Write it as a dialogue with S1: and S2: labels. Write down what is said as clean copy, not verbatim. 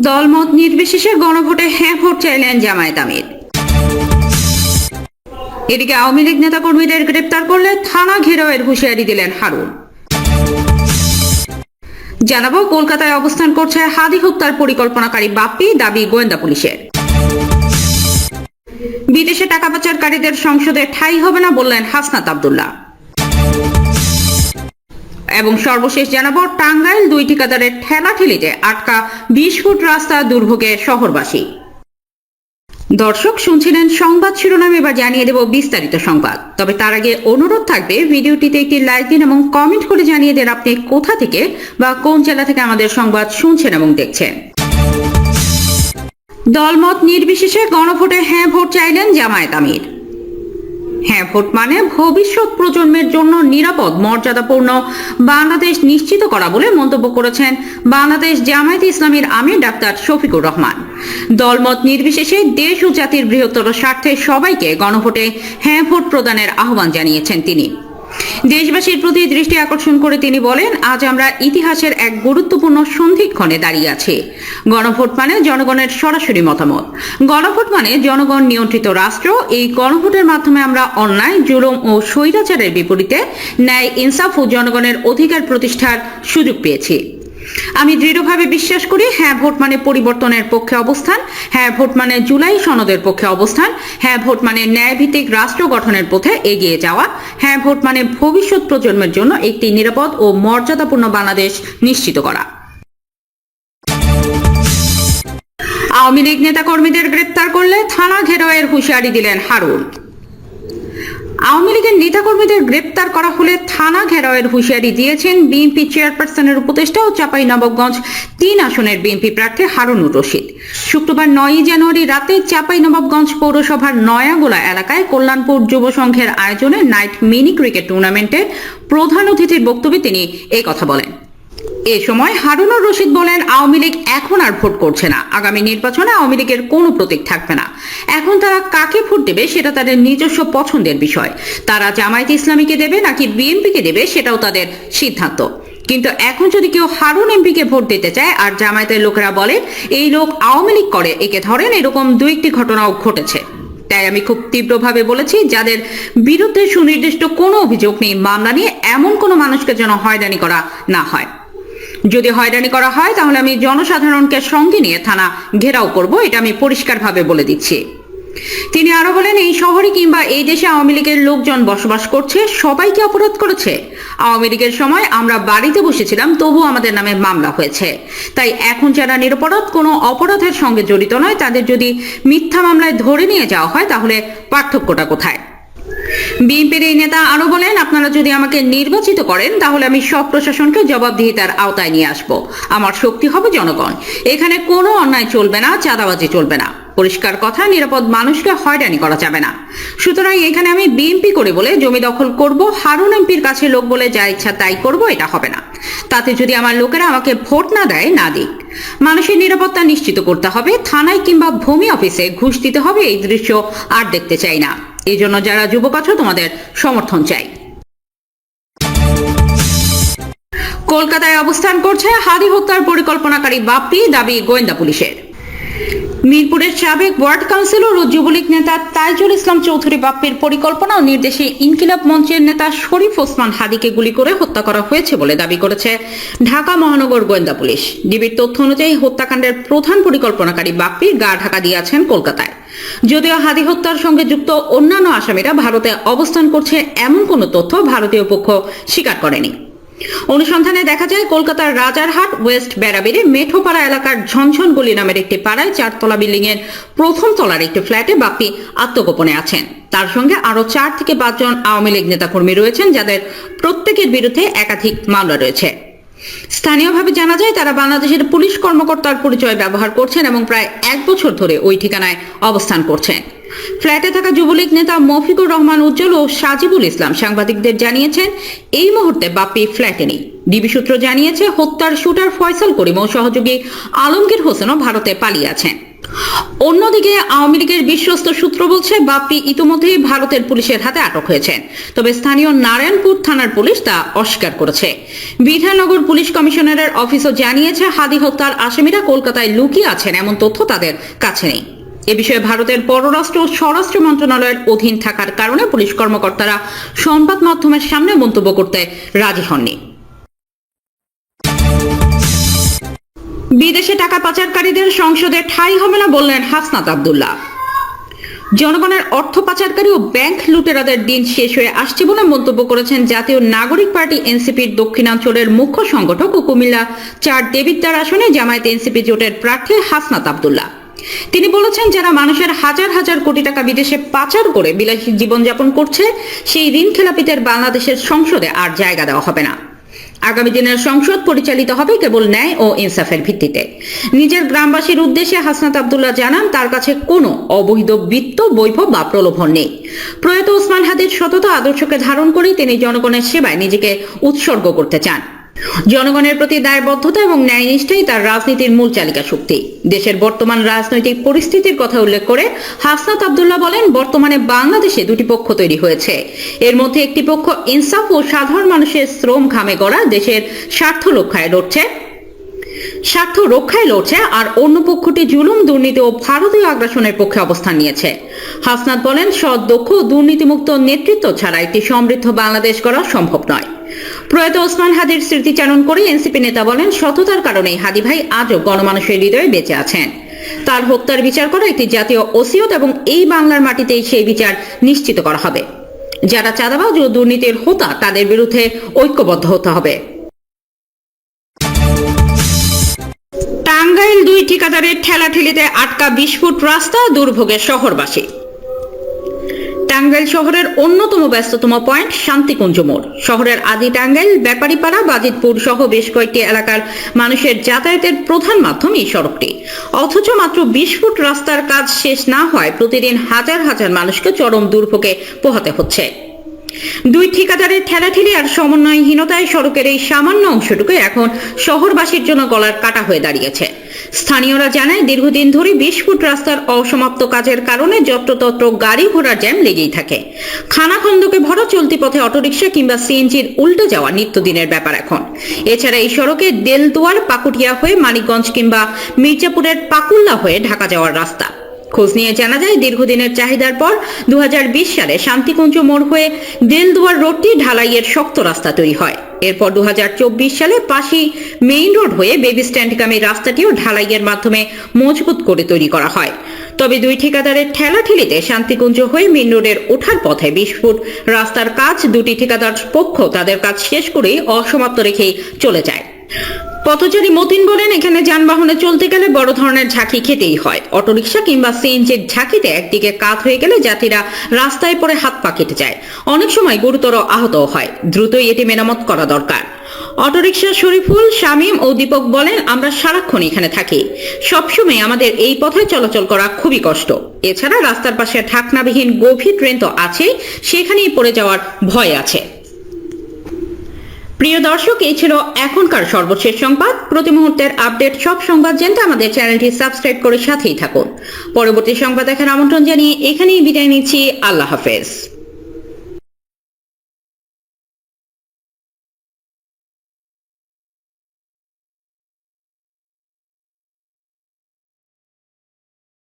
S1: দলমত নির্বিশেষে গণভোটে হ্যাঁ ভোট চাইলেন জামায়াত আমির। এদিকে আওয়ামী লীগ নেতাকর্মীদের গ্রেপ্তার করলে থানা ঘেরাওয়ের হুঁশিয়ারি দিলেন হারুন। জানাবো, কলকাতায় অবস্থান করছে হাদি হত্যার পরিকল্পনাকারী বাপ্পি, দাবি গোয়েন্দা পুলিশের। বিদেশে টাকা পাচারকারীদের সংসদে ঠাঁই হবে না বললেন হাসনাত আব্দুল্লাহ। এবং সর্বশেষ জানাবো, টাঙ্গাইল 2 ঠিকাদারের ঠেলাঠেলিতে আটকা 20 ফুট রাস্তা দুর্ভোগে শহরবাসী। দর্শক শুনছিলেন সংবাদ শিরোনাম, এবার জানিয়ে দেব বিস্তারিত সংবাদ। তবে তার আগে অনুরোধ থাকবে, ভিডিওটিতে একটি লাইক দিন এবং কমেন্ট করে জানিয়ে দেন আপনি কোথা থেকে বা কোন জেলা থেকে আমাদের সংবাদ শুনছেন এবং দেখছেন। দলমত নির্বিশেষে গণভোটে হ্যাঁ ভোট চাইলেন জামায়াত আমির। হ্যাঁ ভোট মানে ভবিষ্যৎ প্রজন্মের জন্য নিরাপদ, মর্যাদাপূর্ণ বাংলাদেশ নিশ্চিত করা বলে মন্তব্য করেছেন বাংলাদেশ জামায়াতে ইসলামীর আমির ডাক্তার শফিকুর রহমান। দলমত নির্বিশেষে দেশ ও জাতির বৃহত্তর স্বার্থে সবাইকে গণভোটে হ্যাঁ ভোট প্রদানের আহ্বান জানিয়েছেন তিনি। দেশবাসীর প্রতি দৃষ্টি আকর্ষণ করে তিনি বলেন, আজ আমরা ইতিহাসের এক গুরুত্বপূর্ণ সন্ধিক্ষণে দাঁড়িয়ে আছি। গণভোট মানে জনগণের সরাসরি মতামত, গণভোট মানে জনগণ নিয়ন্ত্রিত রাষ্ট্র। এই গণভোটের মাধ্যমে আমরা অন্যায়, জুলুম ও স্বৈরাচারের বিপরীতে ন্যায়, ইনসাফ ও জনগণের অধিকার প্রতিষ্ঠার সুযোগ পেয়েছি। আমি দৃঢ়ভাবে বিশ্বাস করি, হ্যাঁ ভোট মানে পরিবর্তনের পক্ষে অবস্থান, হ্যাঁ ভোট মানে জুলাই সনদের পক্ষে অবস্থান, হ্যাঁ ভোট মানে ন্যায়ভিত্তিক রাষ্ট্র গঠনের পথে এগিয়ে যাওয়া, হ্যাঁ ভোট মানে ভবিষ্যৎ প্রজন্মের জন্য একটি নিরাপদ ও মর্যাদাপূর্ণ বাংলাদেশ নিশ্চিত করা। আওয়ামী লীগ নেতাকর্মীদের গ্রেপ্তার করলে থানা ঘেরাওয়ের হুঁশিয়ারি দিলেন হারুন। আওয়ামী লীগের নেতাকর্মীদের গ্রেপ্তার করা হলে থানা ঘেরাওয়ের হুঁশিয়ারি দিয়েছেন বিএনপি চেয়ারপারসনের উপদেষ্টা ও চাঁপাইনবাবগঞ্জ 3 আসনের বিএনপি প্রার্থী হারুনুর রশিদ। শুক্রবার 9 জানুয়ারি রাতে চাঁপাইনবাবগঞ্জ পৌরসভার নয়াগোলা এলাকায় কল্যাণপুর যুব সংঘের আয়োজনে নাইট মিনি ক্রিকেট টুর্নামেন্টের প্রধান অতিথির বক্তব্যে তিনি এই কথা বলেন। এ সময় হারুনুর রশিদ বলেন, আওয়ামী লীগ এখন আর ভোট করছে না। আগামী নির্বাচনে আওয়ামী লীগের কোনো প্রতীক থাকবে না। এখন তারা কাকে ভোট দেবে সেটা তাদের নিজস্ব পছন্দের বিষয়। তারা জামায়াতে ইসলামীকে দেবে নাকি বিএনপিকে দেবে সেটাও তাদের সিদ্ধান্ত। কিন্তু এখন যদি কেউ হারুন এমপিকে ভোট দিতে চায় আর জামায়াতের লোকেরা বলে এই লোক আওয়ামী লীগ করে, একে ধরেন, এরকম 2-1টি ঘটনাও ঘটেছে। তাই আমি খুব তীব্রভাবে বলেছি, যাদের বিরুদ্ধে সুনির্দিষ্ট কোনো অভিযোগ নেই, মামলা নিয়ে এমন কোনো মানুষকে যেন হয়রানি করা না হয়। যদি হয়রানি করা হয় তাহলে আমি জনসাধারণকে সঙ্গে নিয়ে থানা ঘেরাও করব, এটা আমি পরিষ্কারভাবে বলে দিচ্ছি। তিনি আরো বলেন, এই শহরে কিংবা এই দেশে আওয়ামী লীগের লোকজন বসবাস করছে, সবাইকে অপরাধ করেছে। আওয়ামী লীগের সময় আমরা বাড়িতে বসেছিলাম, তবু আমাদের নামে মামলা হয়েছে। তাই এখন যারা নিরপরাধ, কোনো অপরাধের সঙ্গে জড়িত নয়, তাদের যদি মিথ্যা মামলায় ধরে নিয়ে যাওয়া হয় তাহলে পার্থক্যটা কোথায়? বিএনপির এই নেতা আরো বলেন, আপনারা যদি আমাকে নির্বাচিত করেন তাহলে আমি সব প্রশাসনকে জবাবদিহিতার আওতায় নিয়ে আসব। আমার শক্তি হবে জনগণ। এখানে কোনো অন্যায় চলবে না, চাঁদাবাজি চলবে না। পরিষ্কার কথা, নিরাপদ মানুষকে হয়রানি করা যাবে না। সুতরাং এখানে আমি বিএনপি করে বলে জমি দখল করব, হারুন এমপির কাছে লোক বলে যা ইচ্ছা তাই করব, এটা হবে না। তাতে যদি আমার লোকেরা আমাকে ভোট না দেয়, না দিক, মানুষের নিরাপত্তা নিশ্চিত করতে হবে। থানায় কিংবা ভূমি অফিসে ঘুষ দিতে হবে, এই দৃশ্য আর দেখতে চাই না। এই জন্য যারা যুবক আছো, তোমাদের সমর্থন চাই। কলকাতায় অবস্থান করছে হাদি হত্যার পরিকল্পনাকারী বাপ্পি, দাবি গোয়েন্দা পুলিশের। মিরপুরের সাবেক ওয়ার্ড কাউন্সিলর ও যুবলীগ নেতা তাইজুল ইসলাম চৌধুরী বাপ্পির পরিকল্পনা ও নির্দেশে ইনকিলাব মঞ্চের নেতা শরীফ ওসমান হাদিকে গুলি করে হত্যা করা হয়েছে বলে দাবি করেছে ঢাকা মহানগর গোয়েন্দা পুলিশ। ডিবির তথ্য অনুযায়ী হত্যাকাণ্ডের প্রধান পরিকল্পনাকারী বাপ্পি গা ঢাকা দিয়ে আছেন কলকাতায়। যদিও হাদি হত্যার সঙ্গে যুক্ত অন্যান্য আসামিরা ভারতে অবস্থান করছে এমন কোনো তথ্য ভারতীয় পক্ষ স্বীকার করেনি। অনুসন্ধানে দেখা যায়, কলকাতার রাজারহাট ওয়েস্ট বেড়াবেড়ে মেঠোপাড়া এলাকার ঝনঝন গলি নামের একটি পাড়ায় 4তলা বিল্ডিং এর প্রথম তলার একটি ফ্ল্যাটে বাপ্পি আত্মগোপনে আছেন। তার সঙ্গে আরো 4 থেকে 5 জন আওয়ামী লীগ নেতাকর্মী রয়েছেন, যাদের প্রত্যেকের বিরুদ্ধে একাধিক মামলা রয়েছে। স্থানীয়ভাবে জানা যায়, তারা বাংলাদেশের পুলিশ কর্মকর্তার পরিচয় ব্যবহার করছেন এবং প্রায় 1 বছর ধরে ওই ঠিকানায় অবস্থান করছেন। ফ্ল্যাটে থাকা যুবলীগ নেতা মফিকুর রহমান উজ্জ্বল ও সাজিবুল ইসলাম সাংবাদিকদের জানিয়েছেন, এই মুহূর্তে বাপ্পি ফ্ল্যাটে নেই। ডিবি সূত্র জানিয়েছে, হত্যার শুটার ফয়সাল করিম ও সহযোগী আলমগীর হোসেনও ভারতে পালিয়ে আছেন। অন্যদিকে আওয়ামী লীগের বিশ্বস্ত সূত্র বলছে বাপ্পি ইতিমধ্যেই ভারতের পুলিশের হাতে আটক হয়েছেন, তবে স্থানীয় নারায়ণপুর থানার পুলিশ তা অস্বীকার করেছে। বিধাননগর পুলিশ কমিশনারের অফিসও জানিয়েছে হাদি হত্যার আসামিরা কলকাতায় লুকিয়ে আছেন এমন তথ্য তাদের কাছে নেই। এ বিষয়ে ভারতের পররাষ্ট্র ও স্বরাষ্ট্র মন্ত্রণালয়ের অধীন থাকার কারণে পুলিশ কর্মকর্তারা সংবাদ মাধ্যমের সামনে মন্তব্য করতে রাজি হননি। বিদেশে টাকা পাচারকারীদের সংসদে ঠাঁই হবে না বললেন হাসনাত আব্দুল্লাহ। জনগণের অর্থ পাচারকারী ও ব্যাংক লুটেরাদের দিন শেষ হয়ে আসছে বলে মন্তব্য করেছেন জাতীয় নাগরিক পার্টি এনসিপির দক্ষিণাঞ্চলের মুখ্য সংগঠক ও কুমিল্লা ৪ দেবিদ্বার আসনে জামায়াত এনসিপি জোটের প্রার্থী হাসনাত আব্দুল্লাহ। তিনি বলেছেন, যারা মানুষের হাজার হাজার কোটি টাকা বিদেশে পাচার করে বিলাসী জীবনযাপন করছে, সেই ঋণ খেলাপিদের বাংলাদেশের সংসদে আর জায়গা দেওয়া হবে না। আগামী দিনের সংসদ পরিচালিত হবে কেবল ন্যায় ও ইনসাফের ভিত্তিতে। নিজের গ্রামবাসীর উদ্দেশ্যে হাসনাত আব্দুল্লাহ জানান, তার কাছে কোনো অবৈধ বিত্ত, বৈভব বা প্রলোভন নেই। প্রয়াত ওসমান হাদির সততা আদর্শকে ধারণ করেই তিনি জনগণের সেবায় নিজেকে উৎসর্গ করতে চান। জনগণের প্রতি দায়বদ্ধতা এবং ন্যায়নিষ্ঠাই তার রাজনীতির মূল চালিকা শক্তি। দেশের বর্তমান রাজনৈতিক পরিস্থিতির কথা উল্লেখ করে হাসনাত আব্দুল্লাহ বলেন, বর্তমানে বাংলাদেশে দুটি পক্ষ তৈরি হয়েছে। এর মধ্যে একটি পক্ষ ইনসাফ ও সাধারণ মানুষের শ্রম ঘামে গড়া দেশের স্বার্থ রক্ষায় লড়ছে, আর অন্য পক্ষটি জুলুম, দুর্নীতি ও ভারতীয় আগ্রাসনের পক্ষে অবস্থান নিয়েছে। হাসনাত বলেন, সৎ, দক্ষ ও দুর্নীতিমুক্ত নেতৃত্ব ছাড়া একটি সমৃদ্ধ বাংলাদেশ গড়া সম্ভব নয়। প্রয়াত ওসমান হাদির স্মৃতিচারণ করে এনসিপি নেতা বলেন, সততার কারণেই হাদি ভাই আজও গণমানুষের হৃদয়ে বেঁচে আছেন। তার হত্যার বিচার করা একটি জাতীয় ওসিয়ত এবং এই বাংলার মাটিতেই সেই বিচার নিশ্চিত করা হবে। যারা চাঁদাবাজ ও দুর্নীতির হোতা, তাদের বিরুদ্ধে ঐক্যবদ্ধ হতে হবে। টাঙ্গাইল 2 ঠিকাদারের ঠেলাঠেলিতে আটকা 20 ফুট রাস্তা, দুর্ভোগে শহরবাসী। টাঙ্গাইল শহরের অন্যতম ব্যস্ততম পয়েন্ট শান্তিকুঞ্জ মোড়। শহরের আদি টাঙ্গাইল, ব্যাপারীপাড়া, বাজিতপুর সহ বেশ কয়েকটি এলাকার মানুষের যাতায়াতের প্রধান মাধ্যম এই সড়কটি। অথচ মাত্র 20 ফুট রাস্তার কাজ শেষ না হয় প্রতিদিন হাজার হাজার মানুষকে চরম দুর্ভোগে পোহাতে হচ্ছে। 2 ঠিকাদারের ঠেলাঠেলি আর সমন্বয়হীনতায় সড়কের এই সামান্য অংশটুকু এখন শহরবাসীর জন্য গলার কাটা হয়ে দাঁড়িয়েছে। স্থানীয়রা জানায়, দীর্ঘদিন ধরে 20 ফুট রাস্তার অসমাপ্ত কাজের কারণে যত্রতত্র গাড়ি ঘোড়ার জ্যাম লেগেই থাকে। খানাখন্দকে ভরা চলতি পথে অটোরিকশা কিংবা সিএনজির উল্টে যাওয়া নিত্যদিনের ব্যাপার এখন। এছাড়া এই সড়কে দেলদুয়ার, পাকুটিয়া হয়ে মানিকগঞ্জ কিংবা মির্জাপুরের পাকুল্লা হয়ে ঢাকা যাওয়ার রাস্তা। খোঁজ নিয়ে জানা যায়, দীর্ঘদিনের চাহিদার পর 2020 সালে শান্তিকুঞ্জ মোড় হয়ে দেলদুয়ার রোডটি ঢালাইয়ের শক্ত রাস্তা তৈরি হয়। এরপর 2024 সালে পাশি মেইন রোড হয়ে বেবি স্ট্যান্ডগামী রাস্তাটিও ঢালাইয়ের মাধ্যমে মজবুত করে তৈরি করা হয়। তবে 2 ঠিকাদারের ঠেলাঠেলিতে শান্তিকুঞ্জ হয়ে মেইন রোডের ওঠার পথে 20 ফুট রাস্তার কাজ 2টি ঠিকাদার পক্ষ তাদের কাজ শেষ করেই অসমাপ্ত রেখেই চলে যায়। পথচারী মতিন বলেন, এখানে যানবাহনে চলতে গেলে বড় ধরনের ঝাঁকি খেতেই হয়। অটোরিকশা কিংবা সিএনজির ঝাঁকিতে একদিকে কাত হয়ে গেলে যাত্রীরা রাস্তায় পড়ে হাত পা কেটে যায়, অনেক সময় গুরুতর আহতও হয়। দ্রুতই এটি মেরামত করা দরকার। অটোরিকশা শরীফুল, শামীম ও দীপক বলেন, আমরা সারাক্ষণ এখানে থাকি, সবসময় আমাদের এই পথে চলাচল করা খুবই কষ্ট। এছাড়া রাস্তার পাশে ঢাকনাবিহীন গভীর ট্রেন তো আছে, সেখানেই পড়ে যাওয়ার ভয় আছে। প্রিয় দর্শক, এই ছিল এখনকার সর্বশেষ সংবাদ। প্রতি মুহূর্তের আপডেট সব সংবাদ জানতে আমাদের চ্যানেলটি সাবস্ক্রাইব করে সাথেই থাকুন। পরবর্তী সংবাদ দেখার আমন্ত্রণ জানিয়ে এখানেই বিদায় নিচ্ছি। আল্লাহ হাফেজ।